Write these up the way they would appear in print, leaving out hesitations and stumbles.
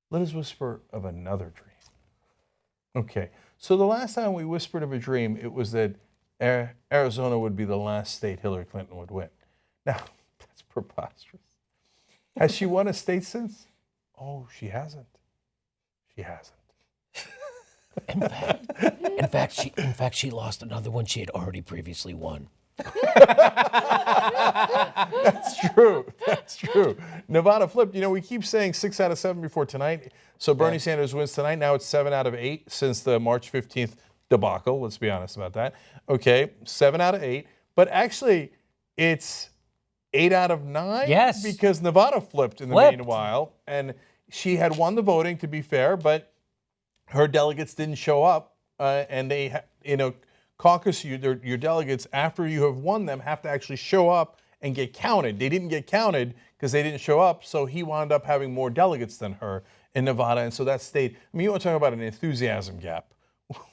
let us whisper of another dream. Okay, so the last time we whispered of a dream, it was that Arizona would be the last state Hillary Clinton would win. Now, that's preposterous. Has she won a state since? Oh, she hasn't. She hasn't. In fact, she lost another one she had already previously won. That's true. That's true. Nevada flipped. You know, we keep saying 6 out of 7 before tonight. So Bernie Sanders wins tonight. Now it's 7 out of 8 since the March 15th debacle. Let's be honest about that. Okay, 7 out of 8. But actually, it's 8 out of 9. Yes. Because Nevada flipped in the meanwhile. And she had won the voting, to be fair, but her delegates didn't show up. And they, caucus, your delegates, after you have won them, have to actually show up and get counted. They didn't get counted because they didn't show up, so he wound up having more delegates than her in Nevada, and so that state, I mean, you want to talk about an enthusiasm gap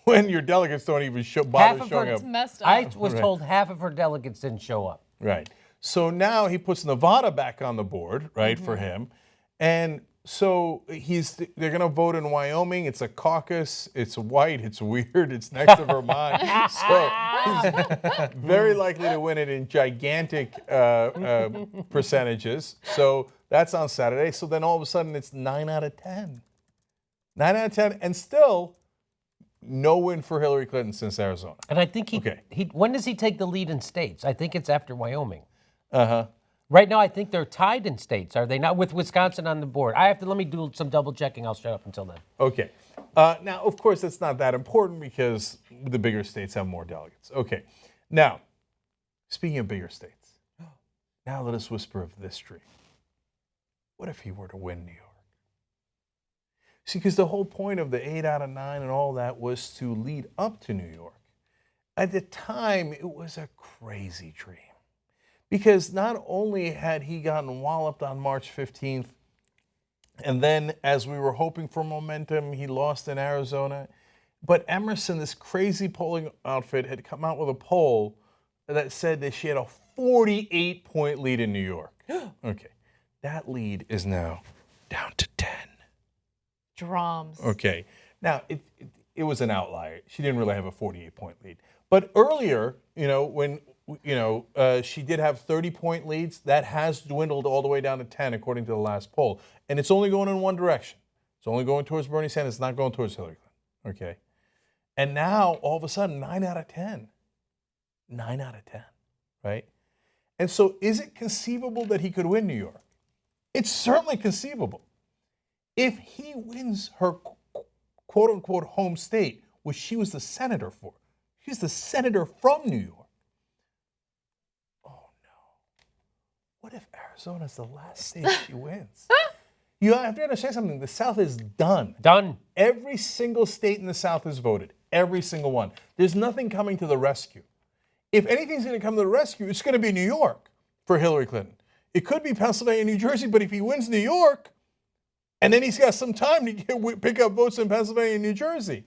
when your delegates don't even bother showing up. Messed up. I was told half of her delegates didn't show up. Right. So now he puts Nevada back on the board, right, for him, and so they're going to vote in Wyoming. It's a caucus. It's white. It's weird. It's next to Vermont. So he's very likely to win it in gigantic percentages. So that's on Saturday. So then all of a sudden it's 9 out of 10. 9 out of 10. And still no win for Hillary Clinton since Arizona. And I think when does he take the lead in states? I think it's after Wyoming. Uh-huh. Right now, I think they're tied in states, are they not? With Wisconsin on the board. Let me do some double checking. I'll shut up until then. Okay. Now, of course, that's not that important because the bigger states have more delegates. Okay. Now, speaking of bigger states, now let us whisper of this dream. What if he were to win New York? See, because the whole point of the 8 out of 9 and all that was to lead up to New York. At the time, it was a crazy dream. Because not only had he gotten walloped on March 15th, and then as we were hoping for momentum, he lost in Arizona, but Emerson, this crazy polling outfit, had come out with a poll that said that she had a 48-point lead in New York. Okay, that lead is now down to 10. Drums. Okay, now it was an outlier. She didn't really have a 48-point lead. But earlier, when she did have 30-point leads. That has dwindled all the way down to 10, according to the last poll. And it's only going in one direction. It's only going towards Bernie Sanders. It's not going towards Hillary Clinton. Okay. And now, all of a sudden, 9 out of 10. 9 out of 10, right? And so is it conceivable that he could win New York? It's certainly conceivable. If he wins her quote-unquote home state, which she was the senator for. She's the senator from New York. What if Arizona's the last state she wins? You have to understand something. The South is done. Done. Every single state in the South has voted. Every single one. There's nothing coming to the rescue. If anything's going to come to the rescue, it's going to be New York for Hillary Clinton. It could be Pennsylvania, New Jersey, but if he wins New York, and then he's got some time to pick up votes in Pennsylvania and New Jersey.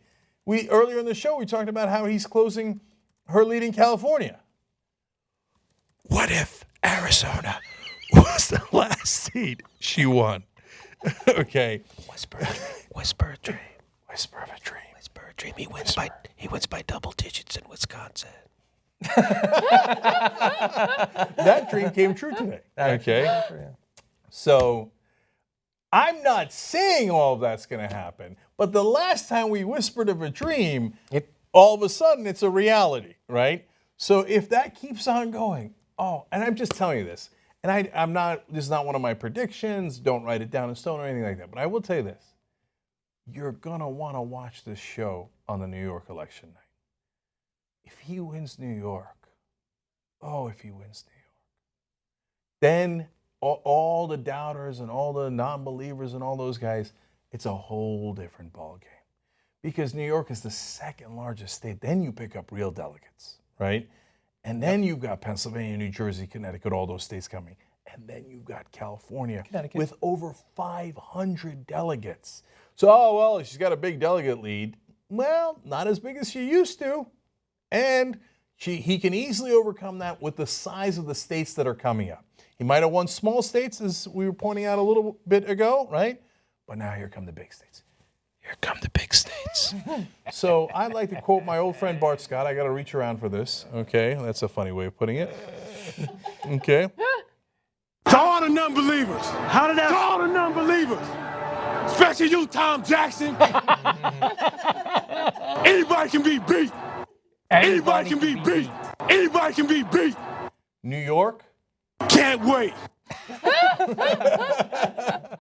Earlier in the show, we talked about how he's closing her lead in California. What if Arizona was the last seat she won? Okay. Whisper a dream. Whisper a dream. Whisper of a dream. Whisper a dream. He wins by double digits in Wisconsin. That dream came true today. Okay. So I'm not saying all of that's going to happen, but the last time we whispered of a dream, all of a sudden it's a reality, right? So if that keeps on going, and I'm just telling you this, and this is not one of my predictions, don't write it down in stone or anything like that, but I will tell you this. You're going to want to watch this show on the New York election night. If he wins New York, if he wins New York, then all the doubters and all the non-believers and all those guys, it's a whole different ballgame. Because New York is the second largest state. Then you pick up real delegates, right? And then you've got Pennsylvania, New Jersey, Connecticut, all those states coming. And then you've got California with over 500 delegates. So, she's got a big delegate lead. Well, not as big as she used to. And he can easily overcome that with the size of the states that are coming up. He might have won small states, as we were pointing out a little bit ago, right? But now here come the big states. Here come the big states. So I like to quote my old friend Bart Scott. I got to reach around for this. Okay, that's a funny way of putting it. Okay. To all the non-believers. To all the non-believers. Especially you, Tom Jackson. Anybody can be beat. Anybody can be beat. Anybody can be beat. New York. Can't wait.